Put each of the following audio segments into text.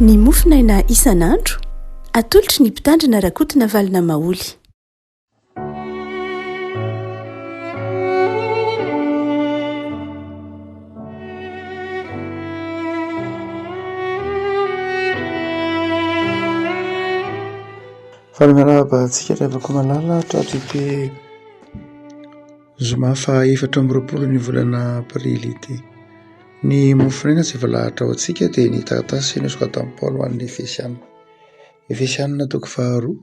Ny mofinaina isan'andro atolotry ny mpitandrina rakotina valina maoly. Falemanaba-tsika rehefa malala tratrike zoma faha 4 ny volana aprily ity. Ny mofinaina tsy voalahatra ao antsika dia ny taratasy nosoratan'i Paoly ho an'ny Efesianina. Efesianina toko faharoa,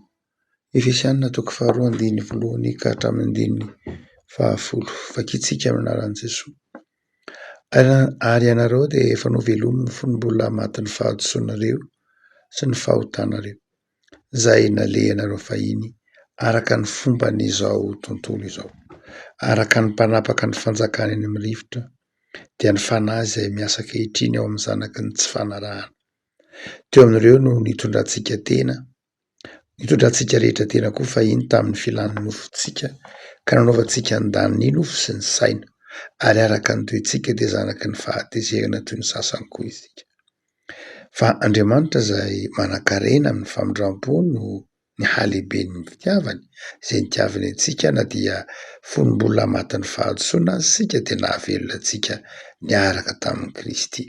Efesianina toko faharoa andiny voalohany ka hatramin'ny andiny 10. Vakitsika amin'ny anaran'i Jesosy. Ary ianareo dia efa novelomy ny fonom-bola matin'ny fahadisoanareo sy ny fahotanareo, izay nalehanareo fahiny araka ny fomban'izao tontolo izao, araka ny mpanapaka ny fanjakany any amin'ny rivotra, dia ny fanahy izay miasa ankehitriny ao amin'ny zanaky ny tsy fanarahana. Teo amin'ireo no nitondrantsika rehetra tena koa fahiny tamin'ny filan'ny nofontsika ka nanaovantsika andaniny nofo sy ny saina, ary araka ny toetsika dia zanaky ny fahatezerana toy ny sasany koa isika. Fa Andriamanitra izay manan-karena amin'ny famindrampo no ny halehiben'ny fitiavany, izay nitiavany antsika na dia fonom-bola matin'ny fahadisoana sika dia nahavelona antsika niaraka tamin'ny Kristy.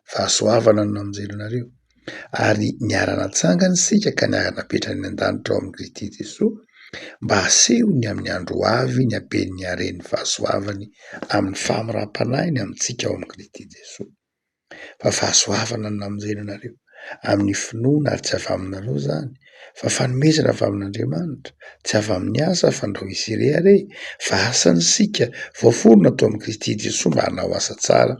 Fahasoavana no namonjeranareo, ary niara-natsangana sika ka niara-napetrana ny an-danitra ao amin'ny Kristy Jesosy, mba hasehony amin'ny andro ho avy ny haben'ny haren'ny fahasoavany amin'ny famirapanahiny amintsika ao amin'ny Kristy Jesosy. Fa fahasoavana no namonjeranareo amin'ny finoana, ary tsy avy aminareo izany, fa fanomezana avy amin'Andriamanitra, tsy avy amin'ny asa fandrao izy irehare, fa asany sika voaforona tao amin'ny Kristy Jesosy mba hanao asa tsara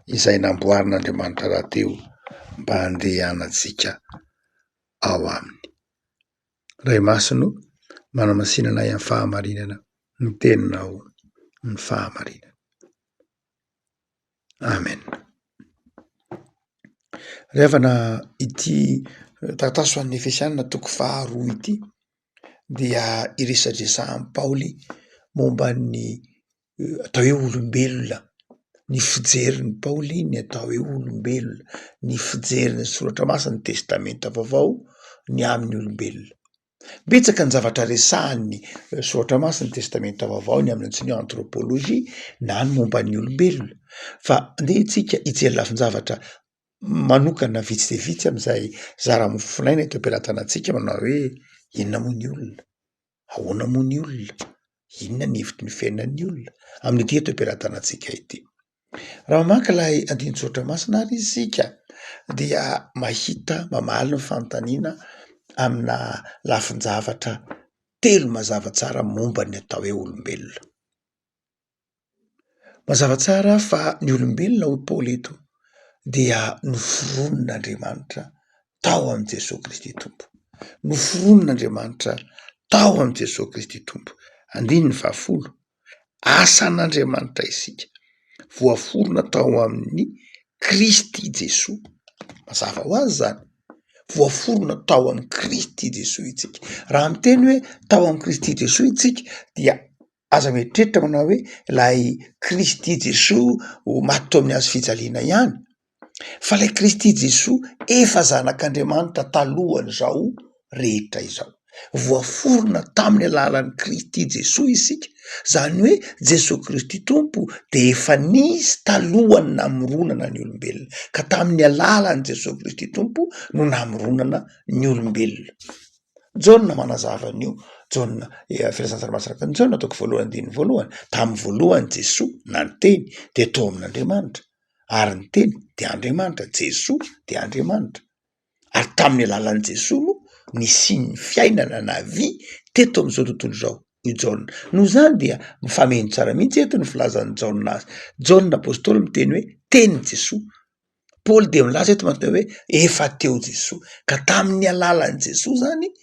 izay namboarin'Andriamanitra rahateo mba handehanantsika ao aminy. Ray Masino manamasinana amin'ny fahamarinana, ny teninao ny fahamarinana. Amen. Rehafana ity taratasy ho an'ny Efesianina toko faharoa ity dia iresadresahan'i Paoly momba ny atao hoe olombelona, ny fijerin'i Paoly ny atao hoe olombelona, ny fijerin'ny soratra masina ny testamenta vaovao ny amin'ny olombelona. Betsaka ny zavatra resahan'ny soratra masina ny testamenta vaovao ny amin'ny antsoina hoe antropôlôjia na ny momba ny olombelona, fa andeha isika hijery lafin-javatra manokana vitsy dia vitsy amin'izay zara-mofinaina eto am-piratana antsika manao hoe inona moa ny olona, ahoana moa ny olona, inona ny hevitry ny fiainan'ny olona amin'ity eto am-piratana antsika ity. Raha mamaky ilay andinin-tsoratra masina ary isika dia mahita mamaly ny fanontaniana amina lafin-javatra telo mazava tsara momba ny atao hoe olombelona. Mazava tsara fa ny olombelona hoy Paoly eto dia noforonon'Andriamanitra tao amin'ny Jesosy Kristy Tompo. Noforonon'Andriamanitra tao amin'ny Jesosy Kristy Tompo. Andininy 10. Asan'Andriamanitra isika voaforona tao amin'ny Kristy Jesosy. Mazava ho azy zany. Voaforona tao amin'ny Kristy Jesosy isika. Raha miteny hoe tao amin'ny Kristy Jesosy isika dia aza mieritreritra manao hoe ilay Kristy Jesosy maty tao amin'ny hazo fijaliana ihany. Fa ilay Kristy Jesosy efa zanak'Andriamanitra talohany izao rehetra izao. Voaforona tamin'ny alalan'ny Kristy Jesosy isika, izany hoe Jesosy Kristy Tompo dia efa nisy talohany namoronana ny olombelona, ka tamin'ny alalan'i Jesosy Kristy Tompo no namoronana ny olombelona. Jaona manazava an'io. Jaona filasan'ny saramasinaka ny Jaona toko 1:1, tamin'ny voalohany Jesosy na ny teny dia tao amin'Andriamanitra, ary ny teny dia Andriamanitra, Jesosy dia Andriamanitra, ary tamin'ny alalan'i Jesosy no nisian'ny fiainana na vy teto amin'izao tontolo izao. I Jaona noho izany dia mifameno tsara mihitsy eto ny filazan'ny Jaona azy. Jaona apôstôly miteny hoe tenin' Jesosy. Paoly dia milaza eto manteny hoe efa teo Jesosy, ka tamin'ny alalan'i Jesosy zany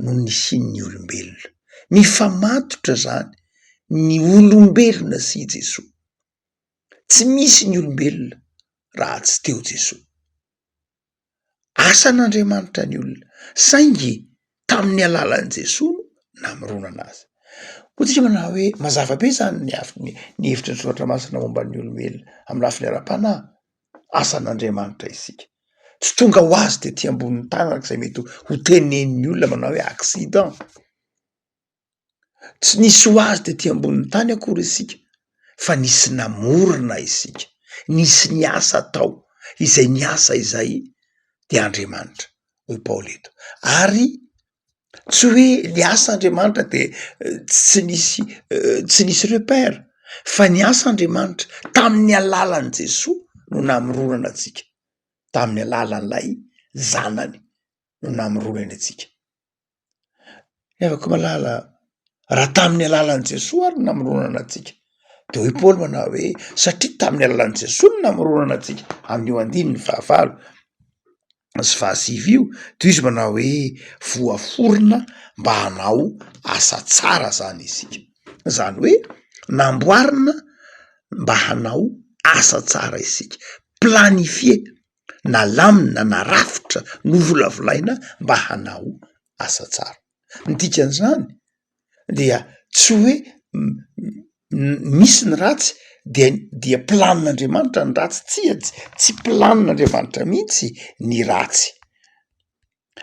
no nisian'ny olombelona. Mifamatotra zany ny olombelona sy Jesosy. Tsy misy ny olombelona raha tsy teo Jesosy. Asan'Andriamanitra ny olona, saingy tamin'ny alalan'i Jesosy no namoronana azy. Koa tsika manao hoe mazava be zany ny hevitry ny soratra masina momba ny olombelona amin'ny lafiny ara-panahy. Asan'Andriamanitra isika. tsy tonga ho azy de ty ambonin'ny tanak'izay mety ho tenen'ny olona manao hoe accident, tsy nisy ho azy de ty ambonin'ny tany akory isika fa nisy namorona isika, nisy ny asa atao izay ny asa izay de Andriamanitra hoy Paoly eto. Ary tsy hoe ny asa Andriamanitra de tsy nisy repère, fa ny asa Andriamanitra tamin'ny alalan'i Jesosy no namoronana atsika, tamin'ny alalan'ilay zanany no namoronany atsika. Afaka malala raha tamin'ny alalan'i Jesosy ary no namoronana atsika de hoy Paoly manao hoe satria tamin'ny alalan'i Jesosy no namoronana atsika, amin'io andininy 15 sy 16 de izy manao hoe voaforona mba hanao asa tsara zany isika, zany hoe namboarina mba hanao asa tsara isika, planifié, nalamina, narafitra, novolavolaina mba hanao asa tsara. Ny dikan'izany dia tsy hoe misy ny ratsy dia planin'Andriamanitra ny ratsy, tsy planin'Andriamanitra mihitsy ny ratsy.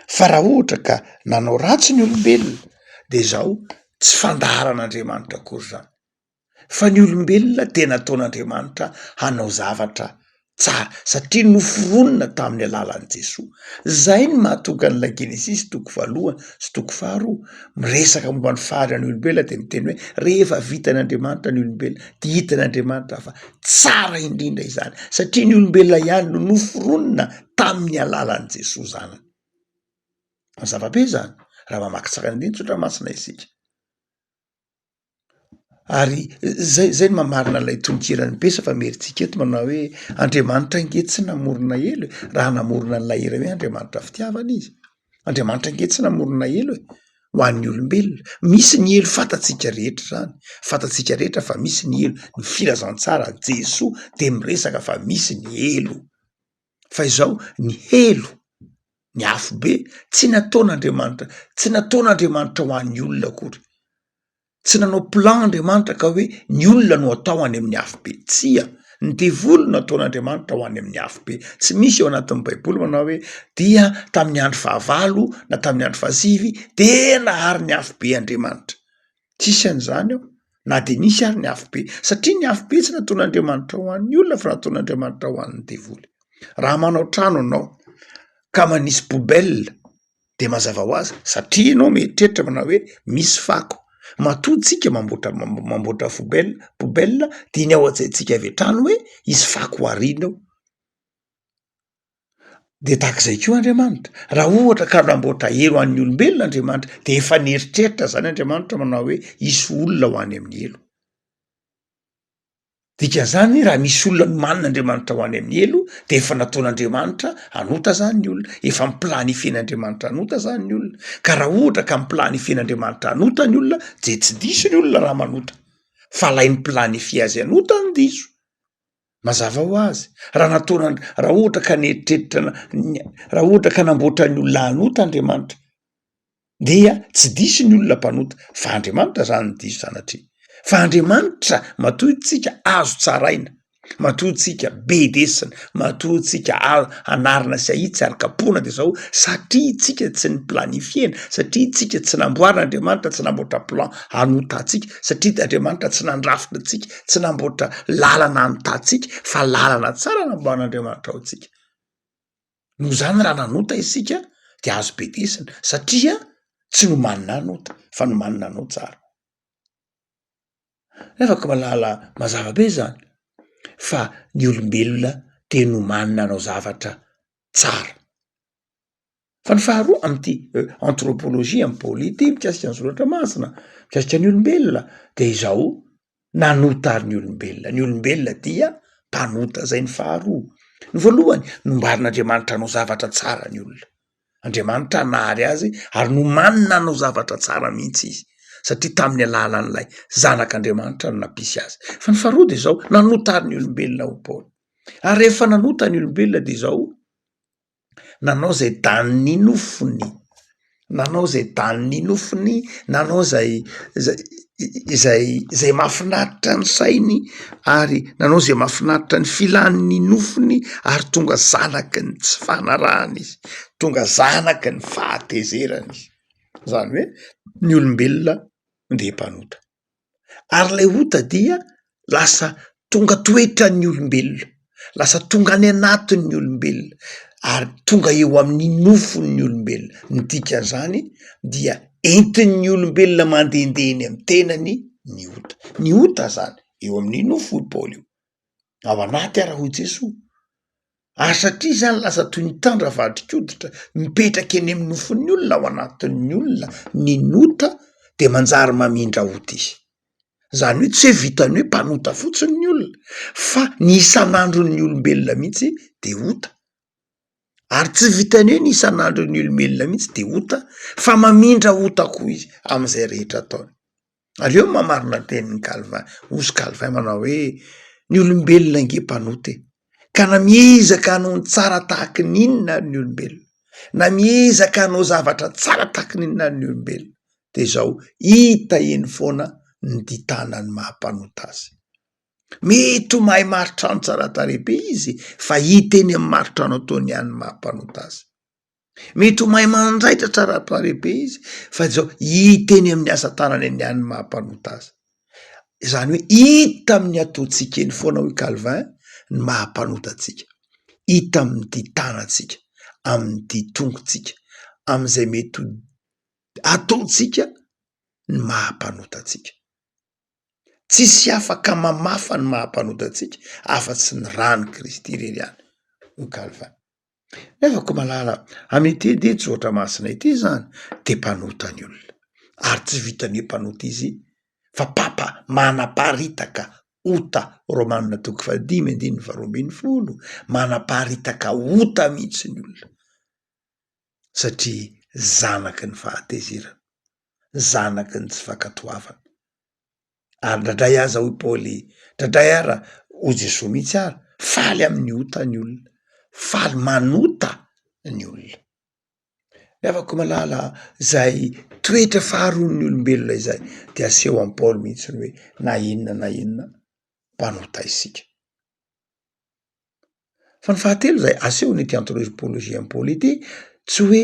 Fa raha ohatra ka nanao ratsy ny olombelona de zao tsy fandaharan'Andriamanitra akory zany, fa ny olombelona de nataon'Andriamanitra hanao zavatra tsara satria noforonina tamin'ny alalan'i Jesosy. Zay ny mahatonga an'ilay Genesis 1 sy 2 miresaka momba ny faharan'ny olombelona de miteny hoe rehefa vitan'Andriamanitra ny olombelona de hitan'Andriamanitra fa tsara indrindra izany satria ny olombelona ihany no noforonina tamin'ny alalan'i Jesosy zanany. Zava-be zany raha mamaky tsara indrindra tsotra masina isika. Ary zay ny mamarina lay tononkirany be fa meritsika eto manao hoe Andriamanitra nge tsy namorona elo raha namorona an'ilay ira hoe Andriamanitra fitiavana izy. Andriamanitra nge tsy namorona elo ho an'ny olombelona. Misy ny elo fantatsika rehetra zany, fantatsika rehetra fa misy ny elo, ny filazantsara Jesosy de miresaka fa misy ny elo, fa izao ny elo ny afo be tsy nataon'Andriamanitra ho an'ny olona akory, tsy nanao plan Andriamanitra ka hoe ny olona no atao any amin'ny afo be, tsia ny devolo no ataon'Andriamanitra ho any amin'ny afo be. Tsy misy eo anatin'ny Baiboly manao hoe dia tamin'ny andro 19 na tamin'ny andro 19 de nahary ny afo be Andriamanitra, tsisy an'izany eo na de nisy ary ny afo be satria ny afo be tsy nataon'Andriamanitra ho an'ny olona fa nataon'Andriamanitra ho an'ny devoly. Raha manao trano anao ka manisy poubelle de mazava ho azy satria ianao mieritreritra manao hoe misy fako, matodsika mamboatra poubelle de iny ao ajaitsika avy trano hoe isy fako arina eo. De takizay koa Andriamanitra raha ohatra ka namboatra elo an'ny olombelona Andriamanitra de efa nieritreritra zany Andriamanitra manao hoe isy olona ho any amin'ny elo. Dikan'izany raha misy olona no manin'Andriamanitra ho any amin'ny elo de efa nataon'Andriamanitra hanota zany ny olona, efa miplanifen'Andriamanitra hanota zany ny olona. Ka raha ohatra ka miplanifen'Andriamanitra hanota ny olona de tsy diso ny olona raha manota, fa lainy planifie azy hanota ny diso. Mazava ho azy raha ohatra ka nieritreritra raha ohatra ka namboatra ny olona hanota Andriamanitra dia tsy diso ny olona mpanota, fa Andriamanitra zany ny diso sanatria. Fa Andriamanitra matohitsika azo tsaraina, matohitsika be desina, matohitsika anarina sy ahitsy ary kapoana de zao satria tsika tsy ny planifiena, satria tsika tsy namboarina Andriamanitra, tsy namboatra plan hanota atsika, satria Andriamanitra tsy nandrafitra atsika, tsy namboatra lalana hanota atsika fa lalana tsara namboarin'Andriamanitra ao atsika. No zany raha nanota isika de azo be desina satria tsy no manina hanota fa no manina hanao tsara. Afaka malala mazava be zany fa ny olombelona te no manina hanao zavatra tsara. Fa ny faharoa am'ty anthropologie amin'ny Paoly mikasika ny soratra masina, mikasika ny olombelona de izao nanota ary ny olombelona. Ny olombelona dia mpanota, zay ny faharoa. Ny voalohany nombarin'Andriamanitra hanao zavatra tsara ny olona. Andriamanitra nahary azy ary no manina hanao zavatra tsara mihitsy izy satria tamin'ny alalan'ilay zanak'Andriamanitra no nampisy azy. Fa ny faharoa de zao nanota ary ny olombelona ho Paoly. Ary rehefa nanota ny olombelona de zao nanao zay daniny nofony nanao zay daniny nofiny, nanao zay mahafinaritra ny sainy, ary nanao zay mahafinaritra ny filan'ny nofiny, ary tonga zanaky ny tsy fanarahany izy, tonga zanaky ny fahatezerany izy. Zany hoe ny olombelona ndeha mpanota, ary lay ota dia lasa tonga toetra ny olombelona, lasa tonga any anatin'ny olombelona, ary tonga eo amin'ny nofon'ny olombelona. Ny dikan'izany dia entin'ny olombelona mandendeny amin'ny tenany ny ota zany eo amin'ny nofo Paoly io ao anaty ara ho Jesoa, ary satria zany lasa toy ny tandra vadrikoditra mipetraka eny amin'ny nofon'ny olona ao anatin'ny olona ny nota, de manjary mamindra ota izy. Zany hoe tsy hoe vitany hoe mpanota fotsiny ny olona, fa ny isan'andron'ny olombelona mihitsy de ota, ary tsy vitany hoe ny isan'andron'ny olombelona mihitsy de ota, fa mamindra ota koa izy am'izay rehetra ataony. Aleo mamarina tenin'ny Calvin, ozy Calvin manao hoe ny olombelona nge mpanota ka na miezaka hanao ny tsara tahaky n'inona ny olombelona, na miezaka hanao zavatra tsara tahaky n'inona ny olombelona, de zao hita eny foana ny ditana ny mahampanota azy. Mety ho mahay maritrano tsara tarehibe izy, fa hita eny amin'ny maritrano ataony ihany mahampanota azy. Mety ho mahay manjaitra tsara tarehibe izy, fa zao hita eny amin'ny asa tanany eny ihany mahampanota azy. Zany hoe hita amin'ny ataontsika eny foana hoe Calvin ny mahampanota-tsika, hita amin'ny ditanantsika, amin'ny ditongotsika, am'izay mety ho ataontsika ny mahampanota-tsika. Tsisy afaka mamafa ny mahampanota-tsika afa-tsy ny rano Kristy irery ihany, ho Calvin. Nefa ko malala amin'ity de Tsotra Masina ity zany de mpanota ny olona, ary tsy vitany hoe mpanota izy fa papa manaparitaka ota, Romanina 5:20, manaparitaka ota mihitsy ny olona, satria zanaky ny fahatezerana, zanaky ny tsy fankatoavana. Ary ndradray aza hoy Paoly, ndradray ara ho Jesoa mihitsy ara, faly amin'ny ota ny olona, faly manota ny olona. Nefa ko malala zay toetra faharoan'ny olombelona izay de aseho am Paoly mihitsy hoe na inona mpanota isika. Fa ny fahatelo zay aseho ny ety anthropologie am Paoly ity, tsy hoe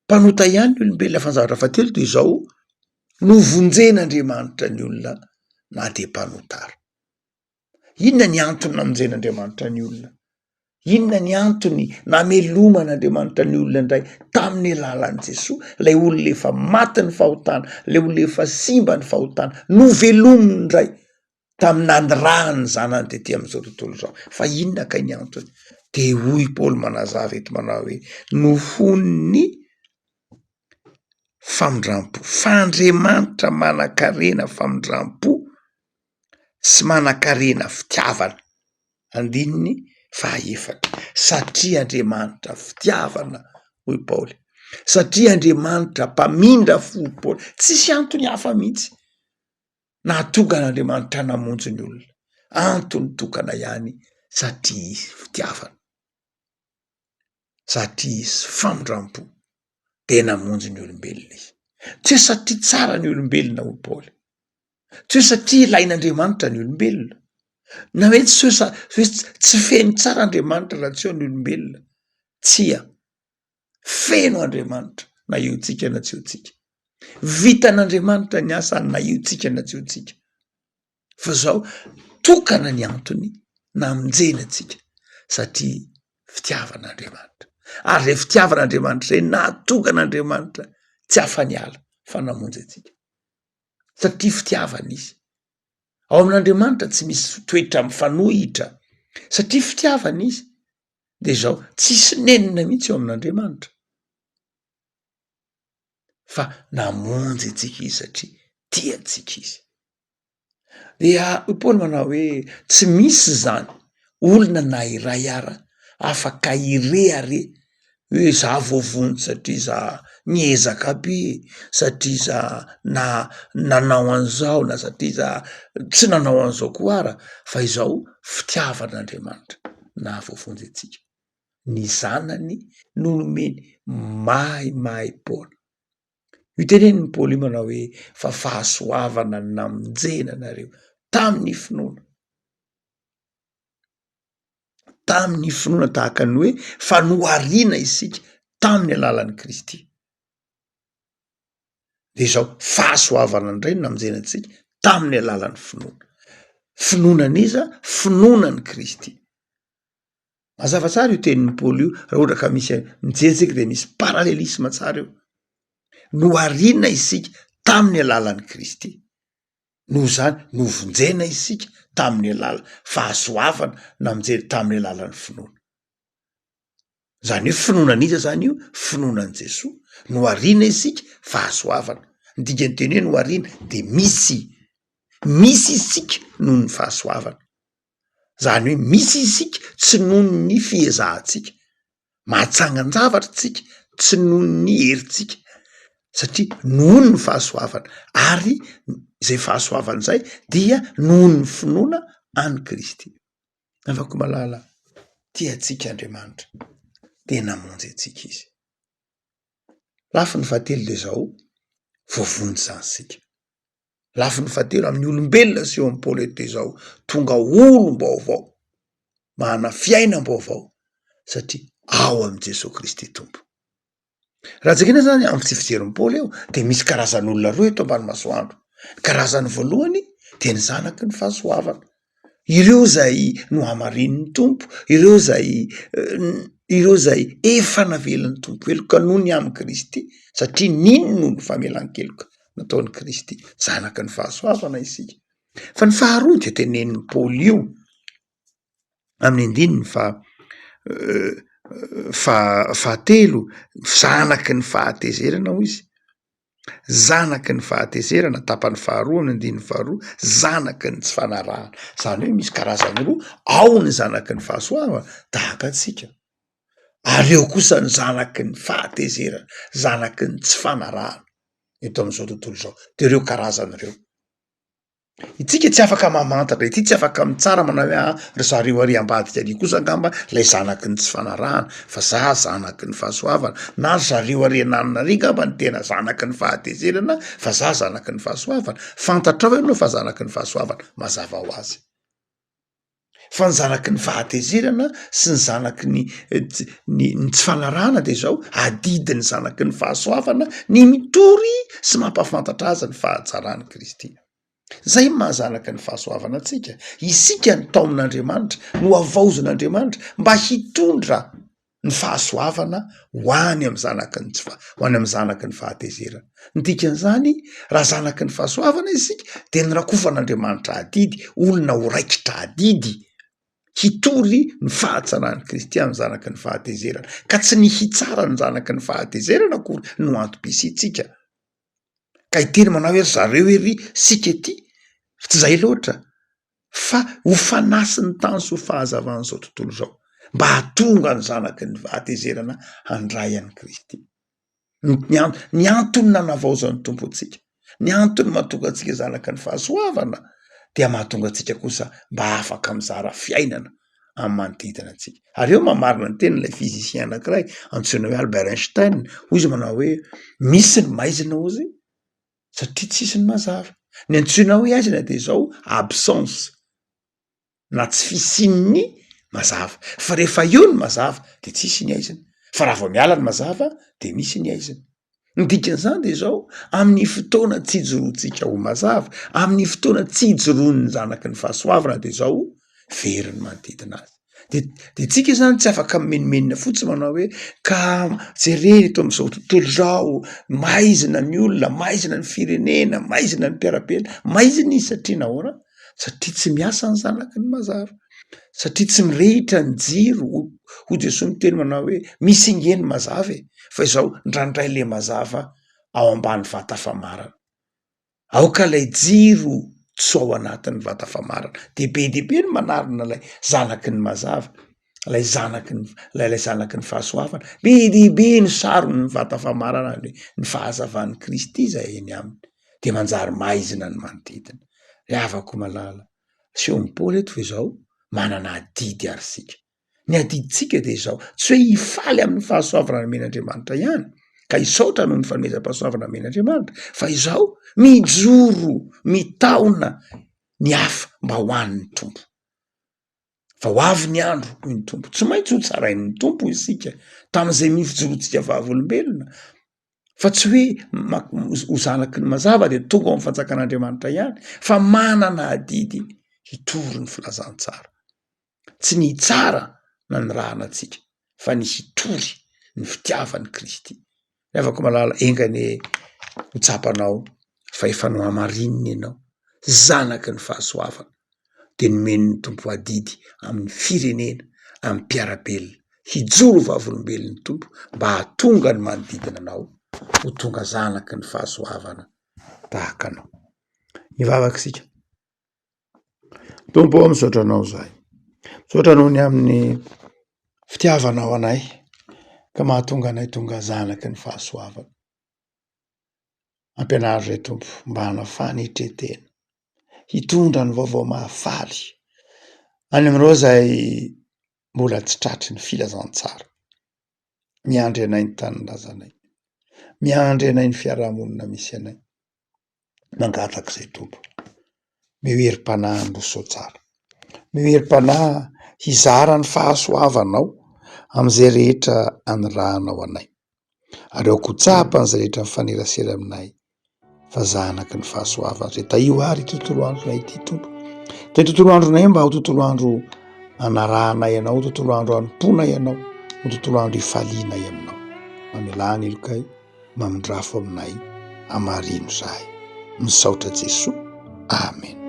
mpanota ihany ny olombelona, fa ny zavatra fahatelo de zao novonjen'Andriamanitra ny olona na de mpanota ary. Inona ny antony namonjen'Andriamanitra ny olona? Inona ny antony nameloman'Andriamanitra ny olona indray tamin'ny alalan'i Jesoa, lay olona efa maty ny fahotana, lay olona efa simba ny fahotana, novelominy indray tamin'ny nanirahany zanany de ty am'izao tontolo zao. Fa inona ka ny antony? De hoy Paoly manazava eto manao hoe nohon'ny famindrampo, f'Andriamanitra manan-karena famindrampo sy manan-karena fitiavana. Andininy fahaefatra, satria Andriamanitra fitiavana, hoy Paoly, satria Andriamanitra mpamindra fo Paoly, tsisy antony hafa mihitsy nahatonga n'Andriamanitra namonjy ny olona, antony tokana ihany satria izy fitiavana, satria izy famindrampo de namonjy ny olombelona izy. Tsy hoe satria tsara ny olombelona, hoy Paoly, tsy hoe satria ilain'Andriamanitra ny olombelona, na hoe tsy feno tsara Andriamanitra raha tsy eo ny olombelona. Tsia, feno Andriamanitra na eo tsika na tsy eo tsika, vitan'Andriamanitra ny asany na eo tsika na tsy eo tsika, fa zao tokana ny antony namonjena tsika satria fitiavan'Andriamanitra. Ary le fitiavan'Andriamanitra zay nahatonga n'Andriamanitra tsy afa-niala fa namonjy atsika, satria fitiavana izy. Ao amin'Andriamanitra tsy misy toetra mifanohitra, satria fitiavana izy, de zao tsisy nenina mihitsy eo amin'Andriamanitra, fa namonjy atsika izy satria tiatsika izy. Dia i Paoly manao hoe tsy misy zany olona na iray ara afaka ireare hoe za voavonjy satria za niezaka be, satria za nanao an'izao, na satria za tsy nanao an'izao koa ara, fa izao fitiavan'Andriamanitra na voavonjy atsika. Ny zanany no nomeny mahay Paoly io teneniny Paoly manao hoe fa fahasoavana namonjena nareo tamin'ny finoana, tamin'ny finoana tahaka ny hoe fanoariana isika tamin'ny alalan'i Kristy. De zao fahasoavana indray namonjenantsika tamin'ny alalan'ny finoana. Finoananiza finoanan'i Kristy. Mazava tsara io tenin'ny Paoly io raha ohatra ka misy mijery de misy paralelisme tsara io. Noariana isika tamin'ny alalan'i Kristy. Noho zany novonjena isika tamin'ny alala fahasoavana namonjena tamin'ny alalan'ny finoana. Zany hoe finoananiza zany io finoanan' Jesosy. Noariana isika fahasoavana. Ny dikany teny hoe noariana de misy isika noho ny fahasoavana. Zany hoe misy isika tsy noho ny fiezahantsika, mahatsangan-javatra tsika tsy noho ny herintsika, satria noho ny fahasoavana ary zay fahasoavana zay dia noho ny finoana any Kristy. Afaka malala tiatsika Andriamanitra de namonjy antsika izy. Lafy ny fahatelo de zao voavonjy zany sika. Lafy ny fahatelo amin'ny olombelona sy eo amin'ny Paoly de zao tonga olom-baovao, mana fiainam-baovao satria ao am' Jesosy Kristy Tompo. Raha jakena zany amin'ny tsy fijerin'ny Paoly eo de misy karazan'olona roa eto ambany masoandro. Karazany voalohany de ny zanaky ny fahasoavana, ireo zay no hamarin'ny Tompo, ireo zay efa navelin'ny Tompo heloka noho ny amin'ny Kristy, satria nino noho ny famelan-keloka nataon'ny Kristy, zanaky ny fahasoavana isika. Fa ny faharoa de tenenin'ny Paoly io amin'ny andininy fahatelo, zanaky ny fahatezerana hoy izy. Zanaky ny fahatezerana tapany faharoa amin'ny andininy faharoa, zanaky ny tsy fanarahana. Zany hoe misy karazany roa, ao ny zanaky ny fahasoavana tahaka atsika, ary eo kosa ny zanaky ny fahatezerana, zanaky ny tsy fanarahana eto am'izao tontolo zao. De reo karazany reo itsika tsy afaka mamantatra ity, tsy afaka mitsara manao hoe ry zareo ary ambadika ary kosa angamba lay zanaky ny tsy fanarahana, fa za zanaky ny fahasoavana, na ry zareo ary ananina ary angamba ny tena zanaky ny fahatezerana, fa za zanaky ny fahasoavana. Fantatrao ianao fa zanaky ny fahasoavana, mazava ho azy. Fa ny zanaky ny fahatezerana sy ny zanaky ny tsy fanarahana de zao adidiny zanaky ny fahasoavana ny mitory sy mampafantatra azy ny fahatsarany Kristy. Zay mahazanaky ny fahasoavana atsika. Isika ny taomin'Andriamanitra no avaozon'Andriamanitra mba hitondra ny fahasoavana ho any amin'ny zanaky ny fahatezerana. Ny dikan'izany raha zanaky ny fahasoavana isika de ny rakofan'Andriamanitra adidy, olona ho raikitra adidy hitory ny fahatsarany Kristy amin'ny zanaky ny fahatezerana, ka tsy ny hitsara ny zanaky ny fahatezerana akory no antom-pisitsika. Ka iteny manao hoe zareo ery sika ety, tsy zay loatra, fa ho fanasy ny tany sy ho fahazavan'ny zao tontolo zao, mba hahatonga ny zanaky ny fahatezerana handray an'i Kristy. Ny antony nanavaozan'ny Tompo antsika, ny antony mahatonga antsika zanaky ny fahasoavana, dia mahatonga antsika kosa mba afaka mizara fiainana amin'ny manodidina antsika. Ary eo mamarina ny teny ilay fizisien anankiray antsoina hoe Albert Einstein, hoy izy manao hoe misy ny maizina ozy satria tsisy ny mazava. Ny antsoina hoe aizina de zao absence, na tsy fisian'ny mazava. Fa rehefa eo ny mazava de tsisy ny aizina, fa raha vao miala ny mazava de misy ny aizina. Ny dikan'izany de zao amin'ny fotoana tsy hijorontsika ho mazava, amin'ny fotoana tsy hijoroan'ny zanaky ny fahasoavana de zao very ny manodidina azy. De tsika zany tsy afaka menimenina fotsy manao hoe ka jerena eto am'izao tontolo zao, maizina ny olona, maizina ny firenena, maizina ny mpiarabela, maizina izy satria nahoana? Satria tsy miasa ny zanaky ny mazava, satria tsy mirehitra ny jiro. Ho Jesosy miteny manao hoe misy ingeny mazava e, fa izao ndrandray le mazava ao ambany vata famarana. Aoka lay jiro tso ao anatin'ny vata famarana, de be ny manarina lay zanaky ny mazava, lay zanaky ny fahasoavana, be ny sarony ny vata famarana, ny fahazavan'ny Kristy zay eny aminy, de manjary maizina ny manodidina. Avako malala sy eo amin'ny Paoly eto fa izao manana adidy ary sika. Ny adiditsika de zao tsy hoe hifaly amin'ny fahasoavana nomen'Andriamanitra ihany, ka isaotra noho ny fanomezam-pahasoavana men'Andriamanitra fa izao mijoro mitaona ny hafa mba ho an'ny tompo fa ho avy ny andro hoy ny tompo tsy maintsy ho tsarain'ny tompo isika tamin'izay mifijorotsika vavolombelona fa tsy hoe ho zanaky ny mazava de tonga ao amin'ny fanjakan'Andriamanitra ihany fa manana adidy hitory ny filazantsara tsy ny tsara na ny rahana antsika fa ny hitory ny fitiavan'ny Kristy afaka malala engany ho tsapanao fa efa no amarininy ianao zanaky ny fahasoavana de nomen'ny tompo adidy amin'ny firenena amin'ny mpiarabelona hijoro vavolombelon'ny tompo mba hahatonga ny manodidina anao ho tonga zanaky ny fahasoavana tahaka anao mivavaka sika tompo ao misaotra anao zahay misaotra anao ny amin'ny fitiavanao anay ka mahatonga anay tonga zanaky ny fahasoavana ampianary ray tompo mba hanafany hitretena hitondra ny vaovao mahafaly any amin'ireo zay mbola tsy tratry ny filazantsara miandry anay ny tanin'razanay miandry anay ny fiarahamonina misy anay mangatak'izay tompo meherim-panahy ny roso tsara meherim-panahy hizara ny fahasoavanao am'izay rehetra anirahanao anay ary ao kotsapan'izay rehetra mifanerasera aminay fa zanaky ny fahasoavana zay taio ary tontolo andronay ity tompo tay tontolo andronay mba ho tontolo andro anarahanay ianao tontolo andro anomponay ianao ho tontolo andro hifalianay aminao mamelany ilokay mamindrafo aminay amarino zahay misaotra Jesosy amen